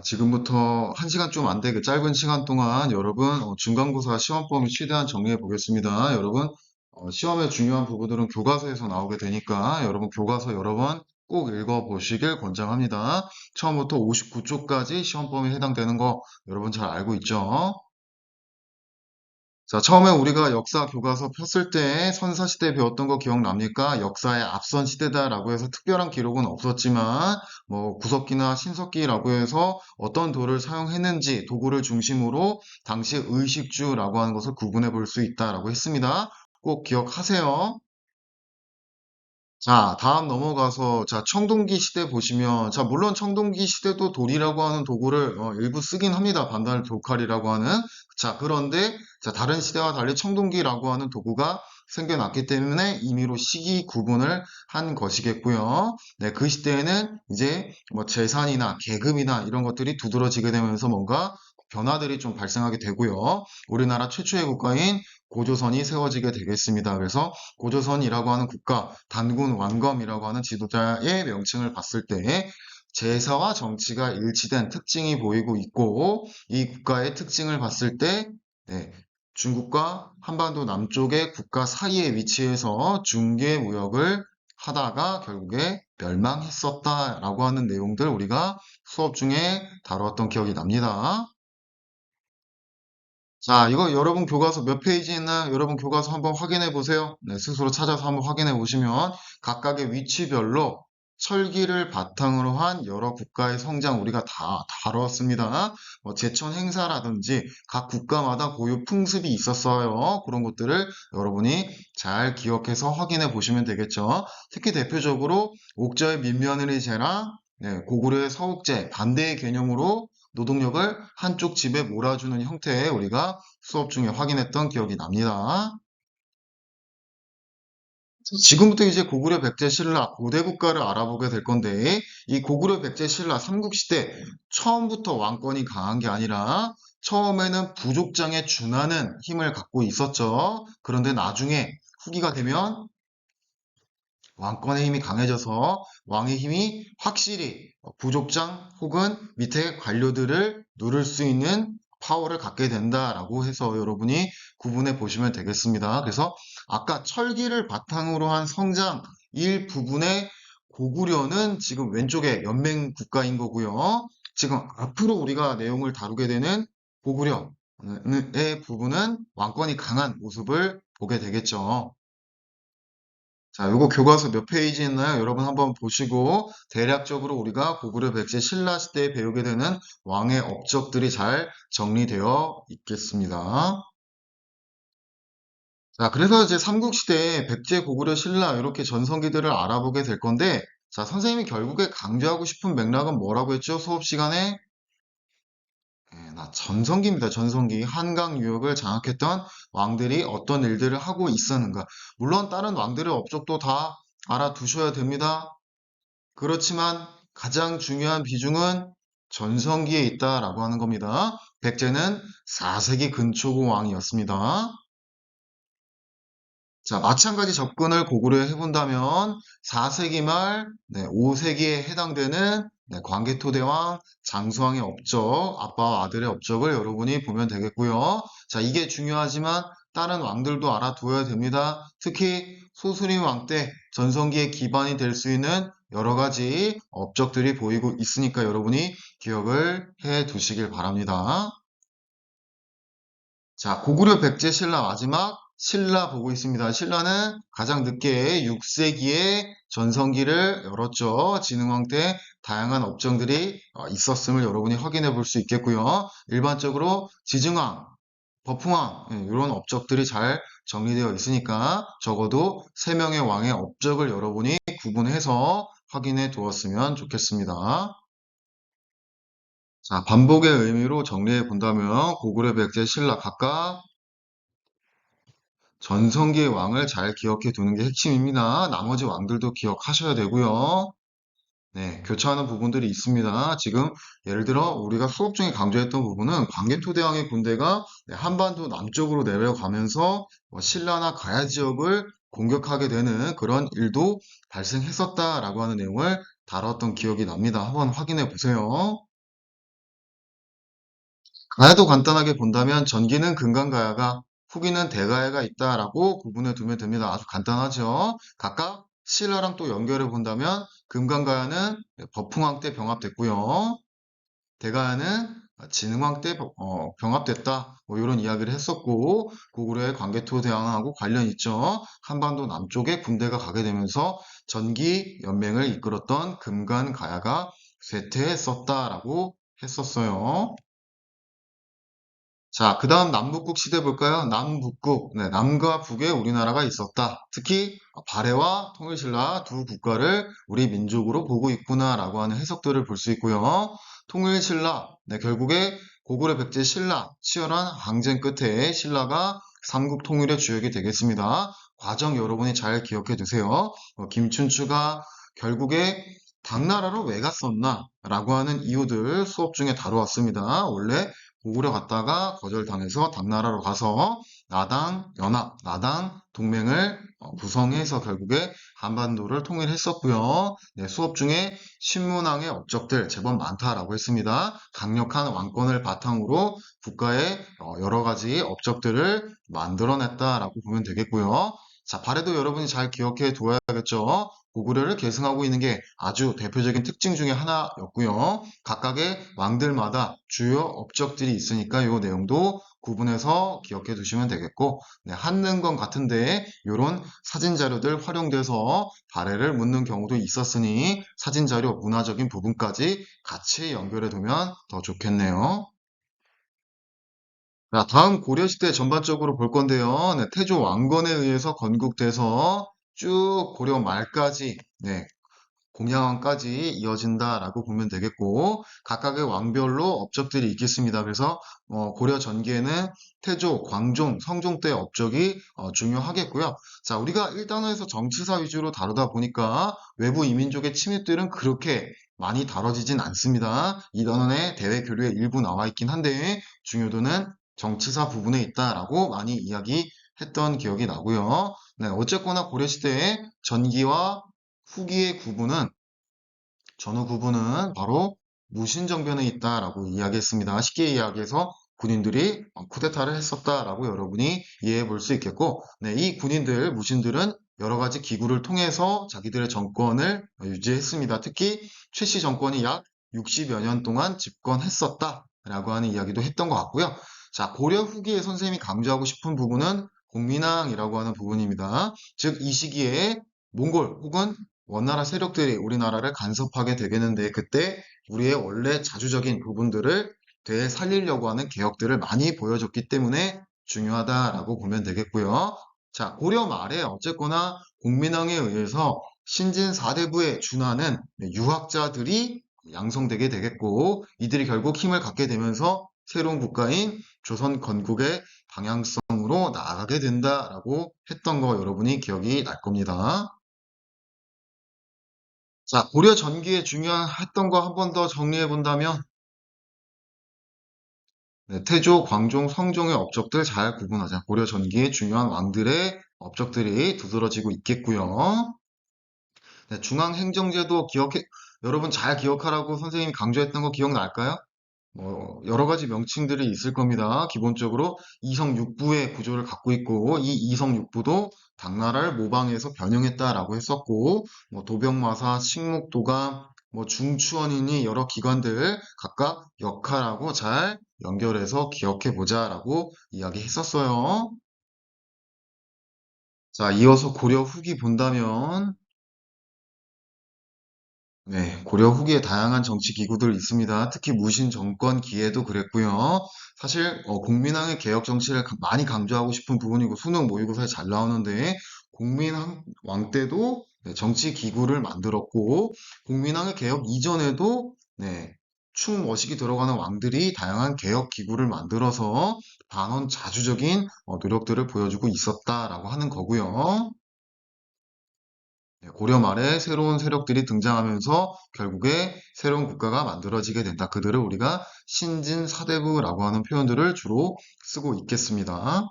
지금부터 1시간 좀 안 되게 짧은 시간 동안 여러분 중간고사 시험 범위 최대한 정리해 보겠습니다. 여러분 시험의 중요한 부분들은 교과서에서 나오게 되니까 여러분 교과서 여러 번 꼭 읽어보시길 권장합니다. 처음부터 59쪽까지 시험 범위에 해당되는 거 여러분 잘 알고 있죠? 자, 처음에 우리가 역사 교과서 폈을 때 선사시대 배웠던 거 기억납니까? 역사의 앞선 시대다라고 해서 특별한 기록은 없었지만 뭐 구석기나 신석기라고 해서 어떤 도를 사용했는지 도구를 중심으로 당시 의식주라고 하는 것을 구분해 볼 수 있다라고 했습니다. 꼭 기억하세요. 자, 다음 넘어가서, 자, 청동기 시대 보시면, 자, 물론 청동기 시대도 돌이라고 하는 도구를 일부 쓰긴 합니다. 반달 도칼이라고 하는. 자, 그런데, 자, 다른 시대와 달리 청동기라고 하는 도구가 생겨났기 때문에 임의로 시기 구분을 한 것이겠고요. 네, 그 시대에는 이제 뭐 재산이나 계급이나 이런 것들이 두드러지게 되면서 뭔가 변화들이 좀 발생하게 되고요. 우리나라 최초의 국가인 고조선이 세워지게 되겠습니다. 그래서 고조선이라고 하는 국가, 단군 왕검이라고 하는 지도자의 명칭을 봤을 때 제사와 정치가 일치된 특징이 보이고 있고 이 국가의 특징을 봤을 때 네, 중국과 한반도 남쪽의 국가 사이에 위치해서 중개 무역을 하다가 결국에 멸망했었다라고 하는 내용들 우리가 수업 중에 다루었던 기억이 납니다. 자, 이거 여러분 교과서 몇 페이지 있나? 여러분 교과서 한번 확인해 보세요. 네, 스스로 찾아서 한번 확인해 보시면 각각의 위치별로 철기를 바탕으로 한 여러 국가의 성장 우리가 다 다뤘습니다. 뭐 제천 행사라든지 각 국가마다 고유 풍습이 있었어요. 그런 것들을 여러분이 잘 기억해서 확인해 보시면 되겠죠. 특히 대표적으로 옥저의 민며느리제나 네, 고구려의 서욱제 반대의 개념으로 노동력을 한쪽 집에 몰아주는 형태의 우리가 수업 중에 확인했던 기억이 납니다. 지금부터 이제 고구려 백제 신라 고대 국가를 알아보게 될 건데 이 고구려 백제 신라 삼국시대 처음부터 왕권이 강한 게 아니라 처음에는 부족장에 준하는 힘을 갖고 있었죠. 그런데 나중에 후기가 되면 왕권의 힘이 강해져서 왕의 힘이 확실히 부족장 혹은 밑에 관료들을 누를 수 있는 파워를 갖게 된다라고 해서 여러분이 구분해 보시면 되겠습니다. 그래서 아까 철기를 바탕으로 한 성장 일부분의 고구려는 지금 왼쪽에 연맹 국가인 거고요. 지금 앞으로 우리가 내용을 다루게 되는 고구려의 부분은 왕권이 강한 모습을 보게 되겠죠. 자, 요거 교과서 몇 페이지 있나요? 여러분 한번 보시고 대략적으로 우리가 고구려 백제 신라 시대에 배우게 되는 왕의 업적들이 잘 정리되어 있겠습니다. 자, 그래서 이제 삼국시대 백제, 고구려, 신라 이렇게 전성기들을 알아보게 될 건데 자, 선생님이 결국에 강조하고 싶은 맥락은 뭐라고 했죠? 수업 시간에 나 전성기입니다. 전성기. 한강 유역을 장악했던 왕들이 어떤 일들을 하고 있었는가. 물론 다른 왕들의 업적도 다 알아두셔야 됩니다. 그렇지만 가장 중요한 비중은 전성기에 있다라고 하는 겁니다. 백제는 4세기 근초고 왕이었습니다. 자, 마찬가지 접근을 고구려에 해본다면 4세기 말, 5세기에 해당되는 광개토대왕 장수왕의 업적, 아빠와 아들의 업적을 여러분이 보면 되겠고요. 자, 이게 중요하지만 다른 왕들도 알아두어야 됩니다. 특히 소수림 왕 때 전성기의 기반이 될 수 있는 여러 가지 업적들이 보이고 있으니까 여러분이 기억을 해 두시길 바랍니다. 자, 고구려 백제 신라 마지막 신라 보고 있습니다. 신라는 가장 늦게 6세기에 전성기를 열었죠. 진흥왕 때 다양한 업종들이 있었음을 여러분이 확인해 볼 수 있겠고요. 일반적으로 지증왕, 버풍왕 이런 업적들이 잘 정리되어 있으니까 적어도 3명의 왕의 업적을 여러분이 구분해서 확인해 두었으면 좋겠습니다. 자, 반복의 의미로 정리해 본다면 고구려, 백제, 신라 각각 전성기의 왕을 잘 기억해 두는 게 핵심입니다. 나머지 왕들도 기억하셔야 되고요. 네, 교차하는 부분들이 있습니다. 지금 예를 들어 우리가 수업 중에 강조했던 부분은 광개토대왕의 군대가 한반도 남쪽으로 내려가면서 신라나 가야 지역을 공격하게 되는 그런 일도 발생했었다라고 하는 내용을 다뤘던 기억이 납니다. 한번 확인해 보세요. 가야도 간단하게 본다면 전기는 금강가야가, 후기는 대가야가 있다라고 구분해 두면 됩니다. 아주 간단하죠. 각각 신라랑 또 연결해 본다면 금강가야는 법흥왕 때 병합됐고요. 대가야는 진흥왕 때 병합됐다. 뭐 이런 이야기를 했었고, 고구려의 광개토대왕하고 관련 있죠. 한반도 남쪽에 군대가 가게 되면서 전기 연맹을 이끌었던 금간가야가 쇠퇴했었다라고 했었어요. 자, 그 다음 남북국 시대 볼까요? 남북국. 네, 남과 북에 우리나라가 있었다. 특히 발해와 통일신라 두 국가를 우리 민족으로 보고 있구나라고 하는 해석들을 볼 수 있고요. 통일신라, 네, 결국에 고구려 백제 신라, 치열한 항쟁 끝에 신라가 삼국 통일의 주역이 되겠습니다. 과정 여러분이 잘 기억해 두세요. 김춘추가 결국에 당나라로 왜 갔었나? 라고 하는 이유들 수업 중에 다루었습니다. 원래 고구려 갔다가 거절당해서 당나라로 가서 나당 연합, 나당 동맹을 구성해서 결국에 한반도를 통일했었고요. 네, 수업 중에 신문왕의 업적들 제법 많다라고 했습니다. 강력한 왕권을 바탕으로 국가의 여러 가지 업적들을 만들어냈다라고 보면 되겠고요. 자, 발해도 여러분이 잘 기억해 두어야겠죠. 고구려를 계승하고 있는 게 아주 대표적인 특징 중에 하나였고요. 각각의 왕들마다 주요 업적들이 있으니까 이 내용도 구분해서 기억해 두시면 되겠고, 네, 한능건 같은데 이런 사진 자료들 활용돼서 발해를 묻는 경우도 있었으니 사진 자료 문화적인 부분까지 같이 연결해 두면 더 좋겠네요. 자, 다음 고려시대 전반적으로 볼 건데요. 네, 태조 왕건에 의해서 건국돼서 쭉 고려 말까지, 네, 공양왕까지 이어진다라고 보면 되겠고, 각각의 왕별로 업적들이 있겠습니다. 그래서 고려 전기에는 태조, 광종, 성종 때 업적이 중요하겠고요. 자, 우리가 1단원에서 정치사 위주로 다루다 보니까 외부 이민족의 침입들은 그렇게 많이 다뤄지진 않습니다. 2단원에 대외 교류에 일부 나와 있긴 한데 중요도는 정치사 부분에 있다라고 많이 이야기했던 기억이 나고요. 네, 어쨌거나 고려시대의 전기와 후기의 구분은 전후 구분은 바로 무신정변에 있다라고 이야기했습니다. 쉽게 이야기해서 군인들이 쿠데타를 했었다라고 여러분이 이해해 볼 수 있겠고, 네, 이 군인들, 무신들은 여러 가지 기구를 통해서 자기들의 정권을 유지했습니다. 특히 최씨 정권이 약 60여 년 동안 집권했었다라고 하는 이야기도 했던 것 같고요. 자, 고려 후기에 선생님이 강조하고 싶은 부분은 공민왕이라고 하는 부분입니다. 즉, 이 시기에 몽골 혹은 원나라 세력들이 우리나라를 간섭하게 되겠는데 그때 우리의 원래 자주적인 부분들을 되살리려고 하는 개혁들을 많이 보여줬기 때문에 중요하다라고 보면 되겠고요. 자, 고려 말에 어쨌거나 공민왕에 의해서 신진 4대부에 준하는 유학자들이 양성되게 되겠고 이들이 결국 힘을 갖게 되면서 새로운 국가인 조선 건국의 방향성으로 나아가게 된다라고 했던 거 여러분이 기억이 날 겁니다. 자, 고려 전기에 중요했던 거 한 번 더 정리해 본다면, 네, 태조, 광종, 성종의 업적들 잘 구분하자. 고려 전기의 중요한 왕들의 업적들이 두드러지고 있겠고요. 네, 중앙행정제도 여러분 잘 기억하라고 선생님이 강조했던 거 기억날까요? 여러 가지 명칭들이 있을 겁니다. 기본적으로 이성육부의 구조를 갖고 있고, 이 이성육부도 당나라를 모방해서 변형했다라고 했었고, 도병마사, 식목도감, 중추원이니 여러 기관들 각각 역할하고 잘 연결해서 기억해 보자라고 이야기했었어요. 자, 이어서 고려 후기 본다면, 네, 고려 후기에 다양한 정치 기구들 있습니다. 특히 무신 정권 기에도 그랬고요. 사실 공민왕의 개혁 정치를 많이 강조하고 싶은 부분이고 수능 모의고사에 잘 나오는데 공민왕 때도 네, 정치 기구를 만들었고 공민왕의 개혁 이전에도 네, 충머시기 들어가는 왕들이 다양한 개혁 기구를 만들어서 반원 자주적인 노력들을 보여주고 있었다라고 하는 거고요. 네, 고려 말에 새로운 세력들이 등장하면서 결국에 새로운 국가가 만들어지게 된다. 그들을 우리가 신진사대부라고 하는 표현들을 주로 쓰고 있겠습니다.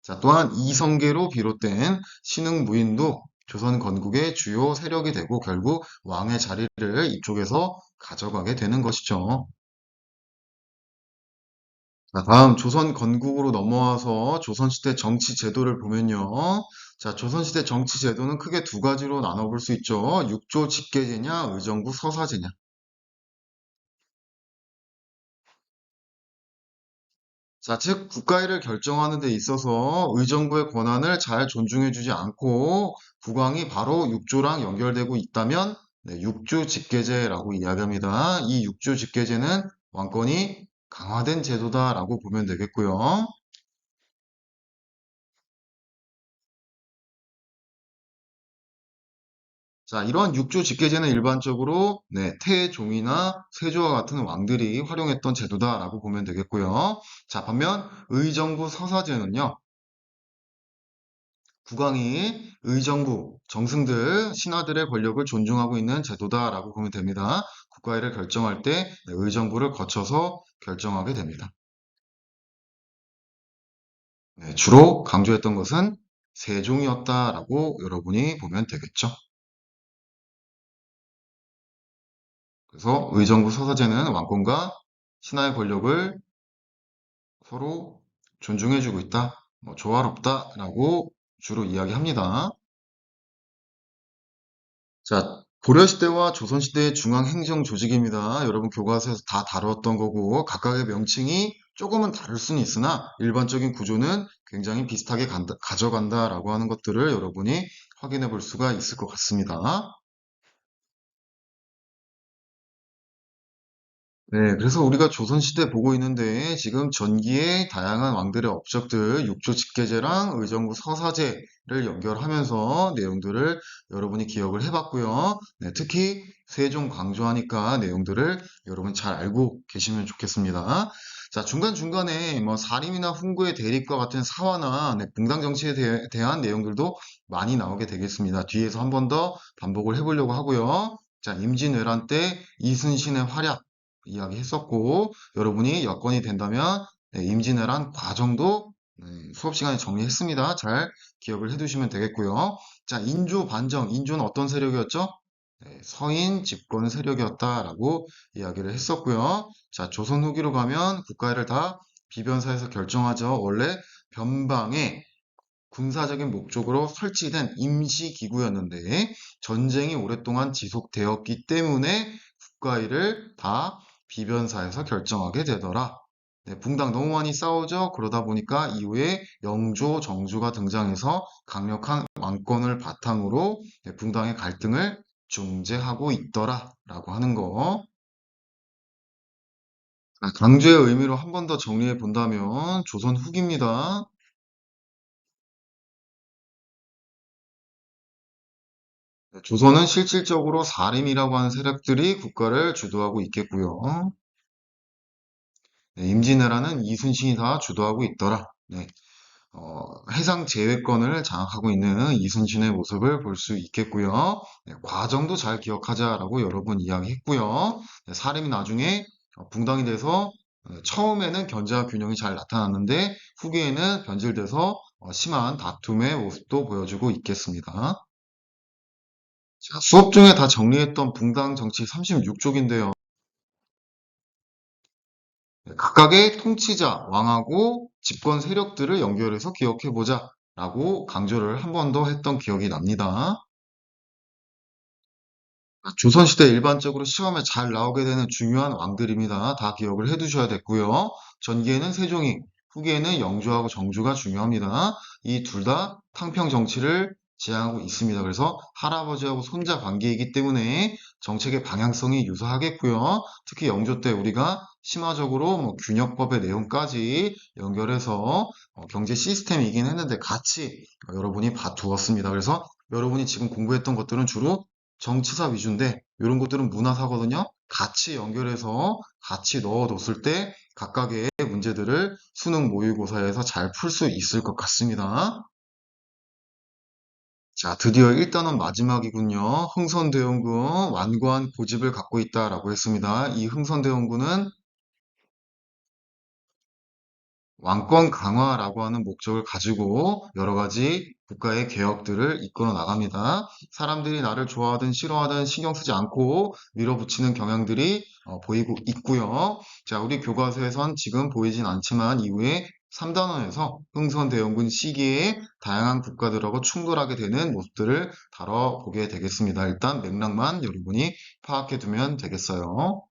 자, 또한 이성계로 비롯된 신흥무인도 조선 건국의 주요 세력이 되고 결국 왕의 자리를 이쪽에서 가져가게 되는 것이죠. 자, 다음 조선 건국으로 넘어와서 조선시대 정치 제도를 보면요. 자, 조선시대 정치 제도는 크게 두 가지로 나눠볼 수 있죠. 육조 직계제냐, 의정부 서사제냐. 자, 즉 국가일을 결정하는 데 있어서 의정부의 권한을 잘 존중해주지 않고 국왕이 바로 육조랑 연결되고 있다면 네, 육조 직계제라고 이야기합니다. 이 육조 직계제는 왕권이 강화된 제도다라고 보면 되겠고요. 자, 이런 육조 직계제는 일반적으로 네, 태종이나 세조와 같은 왕들이 활용했던 제도다라고 보면 되겠고요. 자, 반면 의정부 서사제는요. 국왕이 의정부, 정승들, 신하들의 권력을 존중하고 있는 제도다라고 보면 됩니다. 국가일을 결정할 때 네, 의정부를 거쳐서 결정하게 됩니다. 네, 주로 강조했던 것은 세종이었다라고 여러분이 보면 되겠죠. 그래서 의정부 서사제는 왕권과 신하의 권력을 서로 존중해주고 있다, 뭐 조화롭다라고 주로 이야기합니다. 자, 고려시대와 조선시대의 중앙행정 조직입니다. 여러분 교과서에서 다 다루었던 거고 각각의 명칭이 조금은 다를 수는 있으나 일반적인 구조는 굉장히 비슷하게 가져간다라고 하는 것들을 여러분이 확인해 볼 수가 있을 것 같습니다. 네, 그래서 우리가 조선시대 보고 있는데 지금 전기의 다양한 왕들의 업적들, 육조 직계제랑 의정부 서사제를 연결하면서 내용들을 여러분이 기억을 해봤고요. 네, 특히 세종 강조하니까 내용들을 여러분 잘 알고 계시면 좋겠습니다. 자, 중간중간에 뭐 사림이나 훈구의 대립과 같은 사화나 네, 붕당 정치에 대한 내용들도 많이 나오게 되겠습니다. 뒤에서 한 번 더 반복을 해보려고 하고요. 자, 임진왜란 때 이순신의 활약 이야기했었고 여러분이 여건이 된다면 네, 임진왜란 과정도 수업 시간에 정리했습니다. 잘 기억을 해두시면 되겠고요. 자, 인조 반정, 인조는 어떤 세력이었죠? 네, 서인 집권 세력이었다라고 이야기를 했었고요. 자, 조선 후기로 가면 국가를 다 비변사에서 결정하죠. 원래 변방에 군사적인 목적으로 설치된 임시기구였는데 전쟁이 오랫동안 지속되었기 때문에 국가일을 다 비변사에서 결정하게 되더라. 네, 붕당 너무 많이 싸우죠. 그러다 보니까 이후에 영조, 정조가 등장해서 강력한 왕권을 바탕으로 네, 붕당의 갈등을 중재하고 있더라 라고 하는 거. 강조의 의미로 한 번 더 정리해 본다면 조선 후기입니다. 네, 조선은 실질적으로 사림이라고 하는 세력들이 국가를 주도하고 있겠고요. 네, 임진왜란은 이순신이 다 주도하고 있더라. 네, 해상 제외권을 장악하고 있는 이순신의 모습을 볼 수 있겠고요. 네, 과정도 잘 기억하자라고 여러 번 이야기했고요. 네, 사림이 나중에 붕당이 돼서 처음에는 견제와 균형이 잘 나타났는데 후기에는 변질돼서 심한 다툼의 모습도 보여주고 있겠습니다. 자, 수업 중에 다 정리했던 붕당 정치 36쪽인데요. 각각의 통치자, 왕하고 집권 세력들을 연결해서 기억해보자 라고 강조를 한 번 더 했던 기억이 납니다. 조선시대 일반적으로 시험에 잘 나오게 되는 중요한 왕들입니다. 다 기억을 해두셔야 됐고요. 전기에는 세종이, 후기에는 영조하고 정조가 중요합니다. 이 둘 다 탕평 정치를 지향하고 있습니다. 그래서 할아버지하고 손자 관계이기 때문에 정책의 방향성이 유사하겠고요. 특히 영조 때 우리가 심화적으로 뭐 균역법의 내용까지 연결해서 경제 시스템이긴 했는데 같이 여러분이 봐두었습니다. 그래서 여러분이 지금 공부했던 것들은 주로 정치사 위주인데 이런 것들은 문화사거든요. 같이 연결해서 같이 넣어뒀을 때 각각의 문제들을 수능 모의고사에서 잘 풀 수 있을 것 같습니다. 자, 드디어 1단원 마지막이군요. 흥선대원군 완고한 고집을 갖고 있다라고 했습니다. 이 흥선대원군은 왕권 강화라고 하는 목적을 가지고 여러 가지 국가의 개혁들을 이끌어 나갑니다. 사람들이 나를 좋아하든 싫어하든 신경 쓰지 않고 밀어붙이는 경향들이 보이고 있고요. 자, 우리 교과서에선 지금 보이진 않지만 이후에 3단원에서 흥선대원군 시기에 다양한 국가들하고 충돌하게 되는 모습들을 다뤄보게 되겠습니다. 일단 맥락만 여러분이 파악해 두면 되겠어요.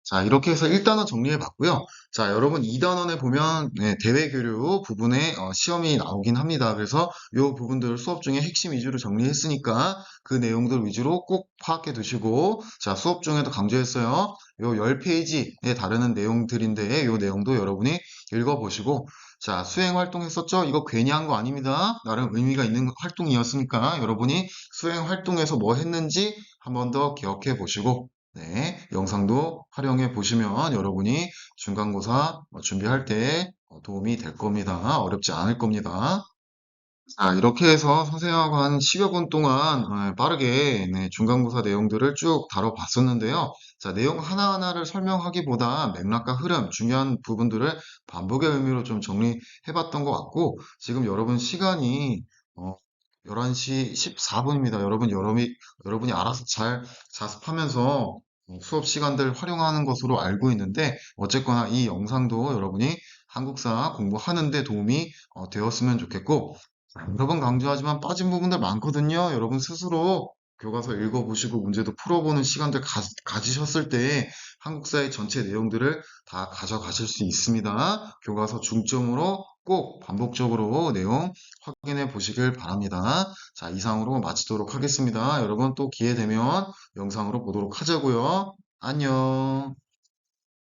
자, 이렇게 해서 1단원 정리해 봤고요. 자, 여러분 2단원에 보면 대외교류 부분에 시험이 나오긴 합니다. 그래서 이 부분들 수업 중에 핵심 위주로 정리했으니까 그 내용들 위주로 꼭 파악해 두시고, 자, 수업 중에도 강조했어요. 요 10페이지에 다루는 내용들인데 이 내용도 여러분이 읽어보시고, 자, 수행 활동 했었죠? 이거 괜히 한 거 아닙니다. 나름 의미가 있는 활동이었으니까 여러분이 수행 활동에서 뭐 했는지 한 번 더 기억해 보시고, 네, 영상도 활용해 보시면 여러분이 중간고사 준비할 때 도움이 될 겁니다. 어렵지 않을 겁니다. 자, 이렇게 해서 선생님하고 한 10여 분 동안 빠르게 중간고사 내용들을 쭉 다뤄봤었는데요. 자, 내용 하나하나를 설명하기보다 맥락과 흐름, 중요한 부분들을 반복의 의미로 좀 정리해봤던 것 같고, 지금 여러분 시간이 11시 14분입니다. 여러분이 알아서 잘 자습하면서 수업 시간들 활용하는 것으로 알고 있는데, 어쨌거나 이 영상도 여러분이 한국사 공부하는 데 도움이 되었으면 좋겠고, 여러 번 강조하지만 빠진 부분들 많거든요. 여러분 스스로 교과서 읽어보시고 문제도 풀어보는 시간들 가지셨을 때 한국사의 전체 내용들을 다 가져가실 수 있습니다. 교과서 중점으로 꼭 반복적으로 내용 확인해 보시길 바랍니다. 자, 이상으로 마치도록 하겠습니다. 여러분 또 기회 되면 영상으로 보도록 하자고요. 안녕.